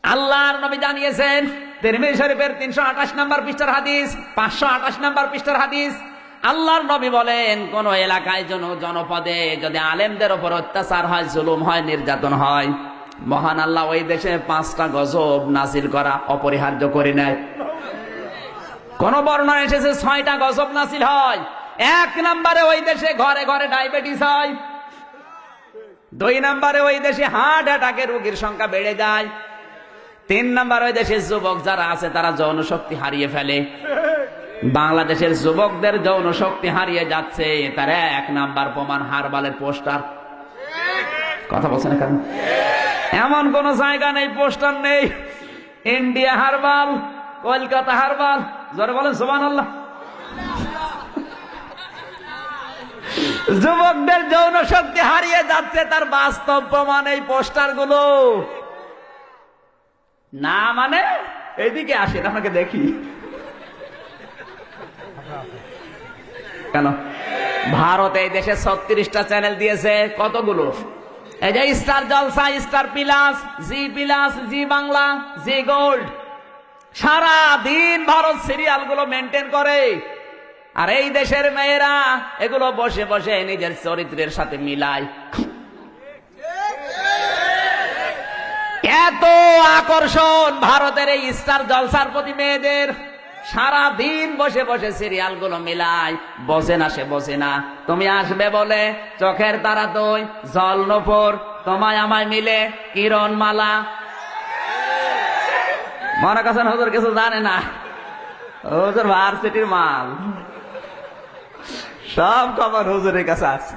আল্লাহর নবী জানিয়েছেন, তিরমিজি শরীফের 328 নম্বর পৃষ্ঠার হাদিস, 528 নম্বর পৃষ্ঠার হাদিস, আল্লাহর নবী বলেন, কোন এলাকায় জনপদে যদি আলেমদের উপর অত্যাচার হয়, জুলুম হয়, নির্যাতন হয়, মহান আল্লাহ ওই দেশে 5টা গজব নাজিল করা অপরিহার্য করে নেয়। কোন বর্ণনা এসেছে 6টা গজব নাজিল হয়। 1 নম্বরে ওই দেশে ঘরে ঘরে ডায়াবেটিস হয়। 2 নম্বরে ওই দেশে হার্ট অ্যাটাকের রোগীর সংখ্যা বেড়ে যায়। 3 নম্বর ওই দেশের যুবক যারা আছে তারা যৌন শক্তি হারিয়ে ফেলে। বাংলাদেশের যুবকদের যৌন শক্তি হারিয়ে যাচ্ছে, তার 1 নাম্বার প্রমাণ হারবালের পোস্টার। কথা বলছেন না কেন? এমন কোন জায়গা নেই পোস্টার নেই। ইন্ডিয়া হারবাল, কলকাতা হারবাল, জোরে বলেন সুবহানাল্লাহ। যুবকদের যৌন শক্তি হারিয়ে যাচ্ছে, তার বাস্তব প্রমাণ এই পোস্টার গুলো। না মানে এইদিকে আসেন, আপনাকে দেখি। কেন? ভারত এই দেশে 36টা চ্যানেল দিয়েছে। কতগুলো? এই যে স্টার জলসা, স্টার প্লাস, জি প্লাস, জি বাংলা, জি গোল্ড, সারা দিন ভারত সিরিয়াল গুলো মেনটেন করে। আর এই দেশের মেয়েরা এগুলো বসে বসে নিজের চরিত্রের সাথে মিলায়। এত আকর্ষণ ভারতের এই স্টার জলসার প্রতি মেয়েদের, সারা দিন বসে বসে সিরিয়াল গুলো মিলায়। বসে না, সে বসে না। তুমি আসবে বলে চোখের তারা 2, জল নূপুর, তোমায় আমায় মিলে, কিরণ মালা। মনে করছেন হুজুর কিছু জানে না? হুজুর ভার্সিটির মাল, সব খবর হুজুরের কাছে আছে।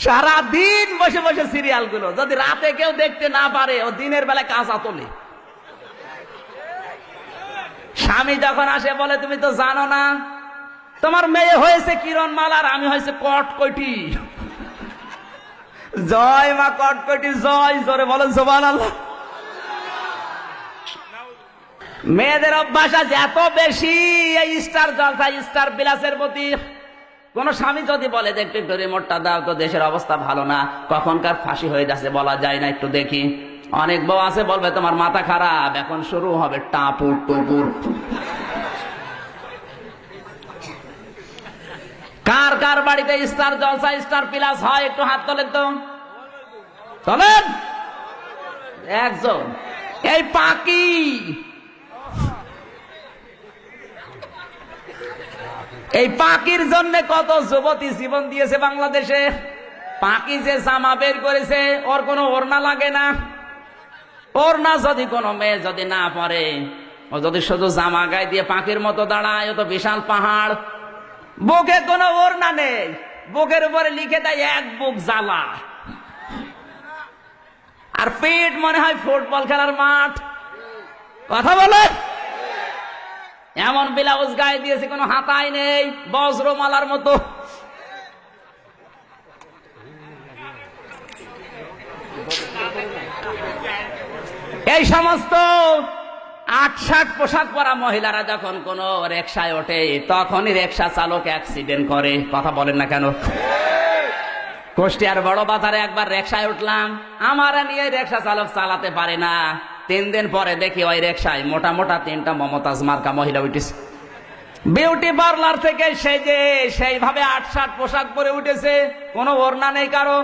সারা দিন বসে বসে সিরিয়াল গুলো, যদি রাতে কেউ দেখতে না পারে, ও দিনের বেলায় কাঁচা তোলে। স্বামী যখন আসে বলে, তুমি তো জানো না তোমার মেয়ে হয়েছে কিরণ মালার, আমি হয়েছে কটকটি। জয় মা কটকটি জয়, জোরে বলেন সুবহানাল্লাহ। মেয়েদের অভ্যাস আছে এত বেশি এই স্টার জলসা, স্টার বিলাসের প্রতি। কোন স্বামী যদি বলে যে একটু রিমোটটা দাও তো, দেশের অবস্থা ভালো না, কখনকার ফাঁসি হয়ে যাচ্ছে বলা যায় না, একটু দেখি। অনেক বউ আছে বলবে তোমার মাথা খারাপ, এখন শুরু হবে টাপুর টুপুর। কার কার বাড়িতে স্টার জলসা, স্টার প্লাস হয় একটু হাত তোলেন তো, তোলেন। একজন। এই পাকি, এই পাকির জন্য কত যুবতী জীবন দিয়েছে বাংলাদেশে। পাকি যে জামা বের করেছে, ওর কোনো ওড়না লাগে না। ওড়না যদি কোনো মেয়ে যদি না পরে, ও যদি শুধু জামা গায়ে দিয়ে পাখির মতো দাঁড়ায়, ও তো বিশাল পাহাড়। বুকে কোনো ওড়না নেই, বুকের উপরে লিখে দেয় 1 বুক জ্বালা। আর পেট মনে হয় ফুটবল খেলার মাঠ। কথা বলে। এমন ব্লাউজ গায়ে দিয়েছে, কোনো হাতাই নেই, বজ্রমালার মতো। এই সমস্ত 8-60 পোশাক পরা মহিলারা যখন কোন রিকশায় ওঠে, তখনই রিকশা চালক অ্যাক্সিডেন্ট করে। কথা বলেন না কেন? কুষ্টিয়ার বড় বাজারে একবার রিকশায় উঠলাম, আমার নিয়ে রিকশা চালক চালাতে পারে না। 3 দিন পরে দেখি ওই রিকশায় মোটা মোটা 3টা মমতাজ মার্কা মহিলা উঠেছে। বিউটি পার্লার থেকে সেজে সেইভাবে 8-60 পোশাক পরে উঠেছে, কোনো ওড়না নেই কারো।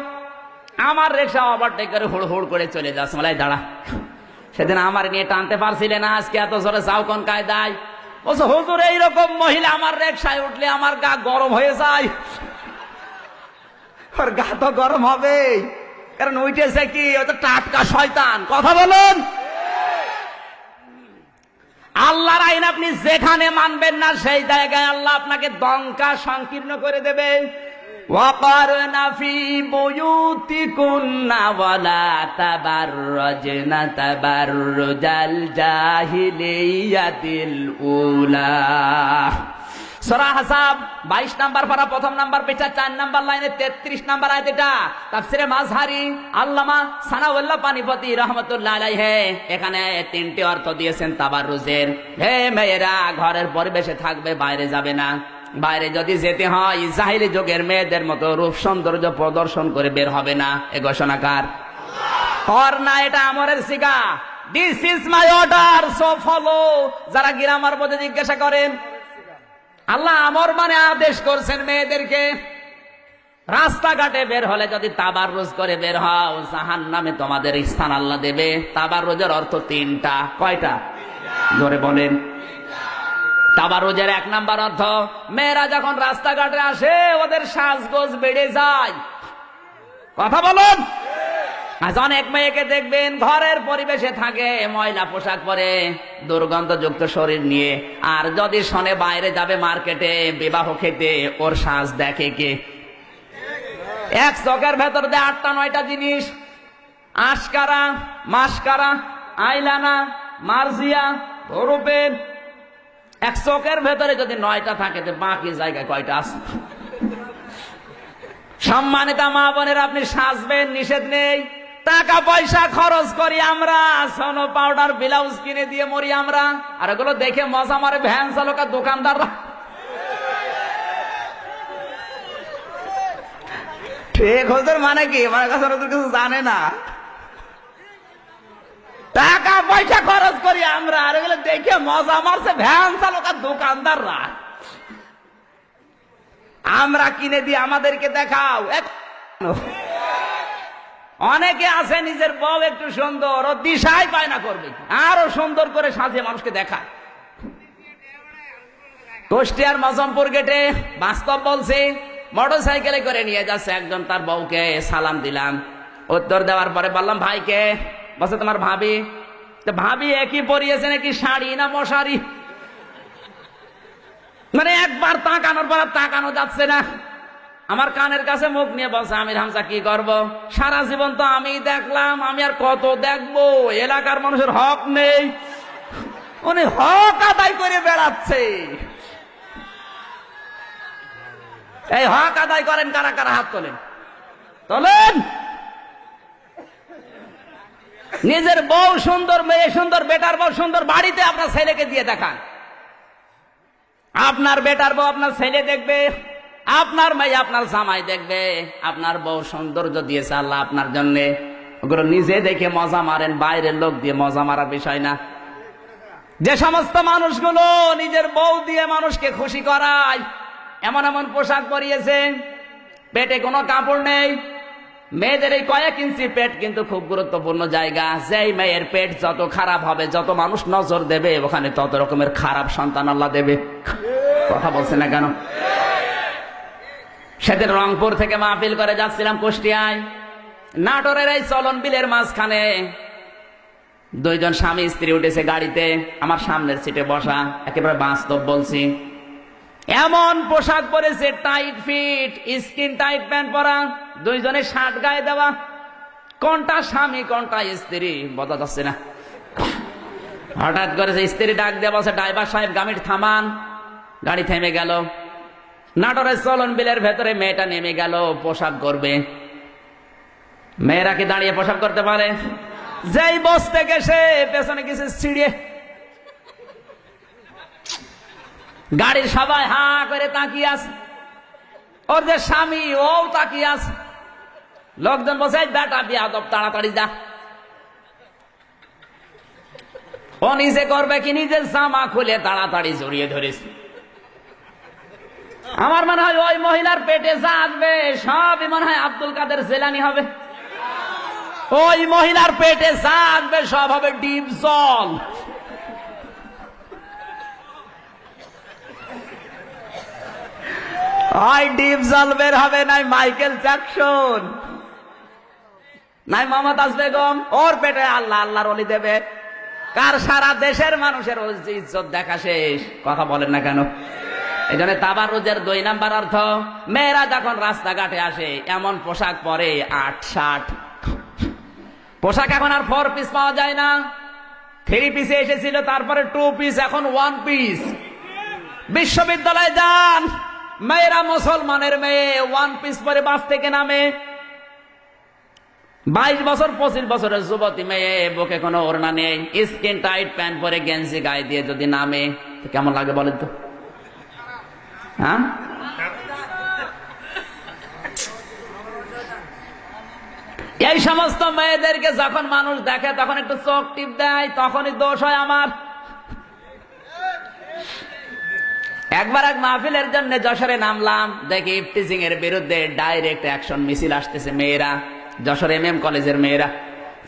আমার রিকশা ওভারটেক করে হুড় হুড় করে চলে যাচ্ছে। বলে দাঁড়া, সেদিন আমার নিয়ে টানতে পারছিলে না, আজকে এত জোরে যাও কোন কায়দায়? বলছে হুজুর এইরকম মহিলা আমার রিকশায় উঠলে আমার গা গরম হয়ে যায়। ওর গা তো গরম হবে, কারণ উঠেছে কি, ও তো টাটকা শয়তান। কথা বলুন। আল্লাহর আইন আপনি যেখানে মানবেন না, সেই জায়গায় আল্লাহ আপনাকে দঙ্কা সংকীর্ণ করে দেবে। ওয়াকারনা ফি বুয়ুতিকুন্না ওয়ালা তাবাররাজনা তাবাররুজাল জাহিলিয়াতিল উলা। সূরা আহজাব 22 নাম্বার পারা, 1 নাম্বার পৃষ্ঠা, 4 নাম্বার লাইনে 33 নাম্বার আয়াত। এটা তাফসিরে মাযহারি আল্লামা সানাউল্লাহ পানিপতি রাহমাতুল্লাহ আলাইহি এখানে 3টি অর্থ দিয়েছেন তাবাররুজের। হে মেয়েরা, ঘরের পরিবেশে থাকবে, বাইরে যাবে না। বাইরে যদি যেতে হয়, জাহিলি যুগের মেয়েদের মতো রূপ সৌন্দর্য প্রদর্শন করে বের হবে না। এ ঘোষণা কার? হর না, এটা আমরের সিগা। This is my order, so follow. যারা গ্রামার মধ্যে জিজ্ঞাসা করেন, আল্লাহ আমর মানে আদেশ করছেন মেয়েদেরকে। রাস্তাঘাটে বের হলে যদি তাবাররুজ করে বের হও, জাহান্নামে তোমাদের স্থান আল্লাহ দেবে। তাবাররুজের অর্থ তিনটা। কয়টা? জোরে বলেন। তাবাররুজের এক নাম্বার অর্থ, মেয়েরা যখন রাস্তাঘাটে আসে ওদের সাজগোজ বেড়ে যায়। কথা বলুন। আজ অনেক মেয়েকে দেখবেন ঘরের পরিবেশে থাকে, ময়লা পোশাক পরে, দুর্গন্ধযুক্ত শরীর নিয়ে, আর যদি শোনে বাইরে যাবে মার্কেটে বিবাহ খেতে, ওর সাজ দেখে কে? এক চোখের ভেতর দিয়ে 8টা-9টা জিনিস, আশকারা, মাসকারা, আইলানা, মার্জিয়া, ধরুপেন। এক চোখের ভেতরে যদি 9টা থাকে, তো বাকি জায়গায় কয়টা আছে? সম্মানিত মা বোনের, আপনি সাজবেন, নিষেধ নেই। টাকা পয়সা খরচ করি আমরা, সোনো পাউডার ব্লাউজ কিনে দিয়ে মরি আমরা, আর এগুলো দেখে মজা মারে ভ্যান চালক আর দোকানদাররা। ঠিক হজুর মানে কি? আমার কাছে ওদের কিছু জানে না। টাকা পয়সা খরচ করি আমরা, আর এগুলো দেখে মজা মারছে ভ্যান চালক আর দোকানদাররা। আমরা কিনে দিই, আমাদেরকে দেখাও। অনেকে আছে নিজের বউ একটু সুন্দর, ও দিশাই পায় না করবে, আরো সুন্দর করে সাজিয়ে মানুষকে দেখায়। কুষ্টিয়ার মজমপুর গেটে বাস্তব বলছে, মোটর সাইকেলে করে নিয়ে যাচ্ছে একজন তার বউকে। সালাম দিলাম, উত্তর দেওয়ার পরে বললাম ভাইকে। বলছে তোমার ভাবি। ভাবি একই পরিয়েছে নাকি শাড়ি না মশারি? মানে একবার তাকানোর পর তাকানো যাচ্ছে না। আমার কানের কাছে মুখ নিয়ে বলছে, আমির হামজা কি করব? সারা জীবন তো আমি দেখলাম, আমি আর কত দেখবো? এলাকার মানুষের হক নেই, উনি হক আদায় করে বেড়াচ্ছে। এই হক আদায় করেন কারা কারা? হাত তোলেন, তোলেন। নিজের বউ সুন্দর, মেয়ে সুন্দর, বেটার বউ সুন্দর, বাড়িতে আপনার ছেলেকে দিয়ে দেখান। আপনার বেটার বউ আপনার ছেলে দেখবে, আপনার মেয়ে আপনার জামাই দেখবে। আপনার বউ সৌন্দর্য দিয়েছে আল্লাহ আপনার জন্য, ওগুলো নিজে দেখে মজা মারেন, বাইরের লোক দিয়ে মজা মারার বিষয় না। যে সমস্ত মানুষগুলো নিজের বউ দিয়ে মানুষকে খুশি করায়, এমন এমন পোশাক পরিয়েছে, পেটে কোনো কাপড় নেই। মেয়েদের এই কয়েক ইঞ্চি পেট কিন্তু খুব গুরুত্বপূর্ণ জায়গা। যেই মেয়ের পেট যত খারাপ হবে, যত মানুষ নজর দেবে, ওখানে তত রকমের খারাপ সন্তান আল্লাহ দেবে। কথা বলছে না কেন? সেদিন রংপুর থেকে মাহফিল করে যাচ্ছিলাম কুষ্টিয়ায়, নাটোরের এই চলন বিলের মাঝখানে দুইজন স্বামী স্ত্রী উঠেছে গাড়িতে, আমার সামনের সিটে বসা। একেবারে বাস্তব বলছি, এমন পোশাক পরেছে, tight fit, skin tight pant পরা, দুইজনে শার্ট গায়ে দেওয়া। কোনটা স্বামী কোনটা স্ত্রী বোঝা যাচ্ছে না। হঠাৎ করে স্ত্রী ডাক দিয়ে বলছে, ড্রাইভার সাহেব গাড়ি থামান। গাড়ি থেমে গেল। নাটোরের চলন বিলের ভেতরে মেয়েটা নেমে গেল পোশাক করবে। মেয়েরা কি দাঁড়িয়ে পোশাক করতে পারে? যেই বসতে গেছে পেছনে গেছে ছিড়িয়ে। গাড়ির সবাই হা করে তাকিয়ে আছে, ওর যে স্বামী ও তাকিয়ে আছে। লোকজন বলছে, বেটা বিয়াদব, তাড়াতাড়ি যা। ও নিজে করবে কি? নিজের জামা খুলে তাড়াতাড়ি জড়িয়ে ধরেছে। আমার মনে হয় ওই মহিলার পেটে যা আসবে সবই মনে হয় আব্দুল কাদের জেলানি হবে। ওই মহিলার পেটে যা আসবে সব হবে ডিপ জল। হয় ডিপ জল বের হবে, নাই মাইকেল জ্যাকসন, নাই মমতাজ বেগম। ওর পেটে আল্লাহ আল্লাহর ওলি দেবে। কার? সারা দেশের মানুষের ইজ্জত দেখা শেষ। কথা বলেন না কেন? এই জন্য তাবাররুজের 2 নাম্বার অর্থ, মেয়েরা যখন রাস্তাঘাটে আসে এমন পোশাক পরে, 8-60 পোশাক। এখন আর 4 পিস পাওয়া যায় না, 3 পিসে এসেছিল, তারপরে 2 পিস, এখন 1 পিস। বিশ্ববিদ্যালয়ে যান, মেয়েরা মুসলমানের মেয়ে 1 পিস পরে বাস থেকে নামে। 22 বছর 25 বছরের যুবতী মেয়ে, বুকে কোনো ওড়না নেই, স্কিন টাইট প্যান্ট পরে গেঞ্জি গায়ে দিয়ে যদি নামে, তো কেমন লাগে বলেন তো? হ্যাঁ, এই সমস্ত মেয়েদেরকে যখন মানুষ দেখে তখন একটু চোখ টিপ দেয়, তখনই দোষ হয় আমার। একবার এক মাহফিলের জন্য যশোরে নামলাম, দেখি ইফটিজিং এর বিরুদ্ধে ডাইরেক্ট অ্যাকশন মিছিল আসতেছে মেয়েরা, যশোর MM কলেজের মেয়েরা।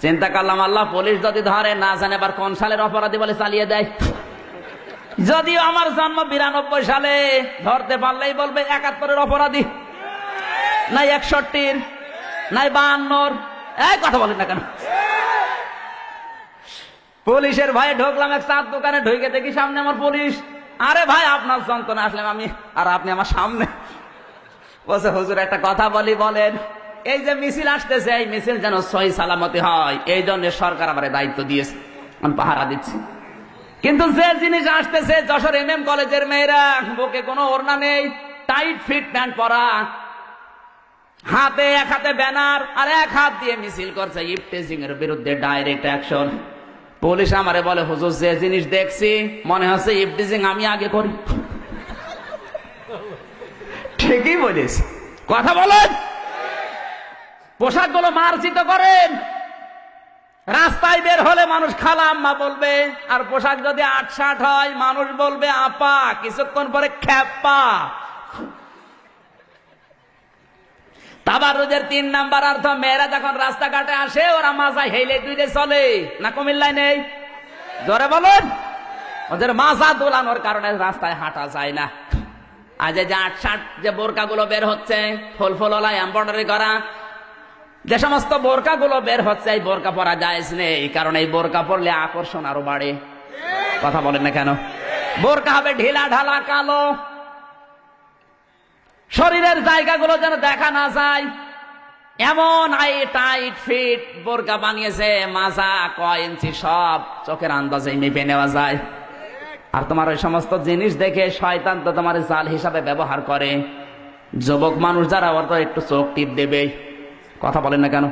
চিন্তা করলাম, আল্লাহ পুলিশ যদি ধরে না জানে আবার কোন সালের অপরাধী বলে চালিয়ে দেয়। যদিও আমার জন্ম 92 সালে, ধরতে পারলেই বলবে 71-এর অপরাধী, নাই 61-র, নাই 52-র। এই কথা বলেন না কেন? পুলিশের ভয়ে ঢুকলাম এক চার দোকানে, ঢুকে দেখি সামনে আমার পুলিশ। আরে ভাই, আপনার যন্ত্রণা আসলাম আমি, আর আপনি আমার সামনে। বলছে, হুজুর একটা কথা বলি, বলেন। এই যে মিছিল আসতেছে, এই মিছিল যেন সহি সালামতি হয়, এই জন্য সরকার আমার দায়িত্ব দিয়েছে, আমি পাহারা দিচ্ছি। কিন্তু যে জিনিস আসতেছে, যশোর MM কলেজের মেয়েরা, বুকে কোনো ওড়না নেই, টাইট ফিট প্যান্ট পরা, হাতে এক হাতে ব্যানার আর এক হাত দিয়ে মিছিল করছে ইফটিজিং এর বিরুদ্ধে ডাইরেক্ট অ্যাকশন। পুলিশ আমারে বলে, হুজুর যে জিনিস দেখছি মনে হচ্ছে ইফটিজিং আমি আগে করি। ঠিকই বলিস, কথা বলেন। পোশাকগুলো মার্জিত করেন, রাস্তায় বের হলে মানুষ খালা আম্মা বলবে, আর পোশাক যদি ৮-৬ হয় মানুষ বলবে আপা, কিছুক্ষণ পরে খ্যাপা। তাবাররুজের ৩ নাম্বার অর্থ, মেয়েরা যখন রাস্তাঘাটে আসে ওরা মাজা হেলে দুইলে চলে না, কুমিল্লায় নেই? জোরে বলুন। ওদের মাজা দোলানোর কারণে রাস্তায় হাঁটা যায় না। আজ যে ৮-৬ যে বোরকাগুলো বের হচ্ছে, ফুল এমব্রয়ডারি করা, যে সমস্ত বোরকাগুলো বের হচ্ছে, এই বোরকা পরা জায়েজ নেই, কারণ এই বোরকা পরলে আকর্ষণ আরো বাড়ে। কথা বলেন না কেন? বোরকা হবে ঢিলা ঢালা কালো, শরীরের জায়গাগুলো যেন দেখা না যায়, এমন টাইট ফিট বোরকা বানিয়েছে, মাজা কয় ইঞ্চি সব চোখের আন্দাজে মেপে নেওয়া যায়। আর তোমার ওই সমস্ত জিনিস দেখে শয়তান তো তোমার জাল হিসাবে ব্যবহার করে। যুবক মানুষ যারা, ওরা তো একটু চোখ টিপ দেবে। কথা বলেন না কেন?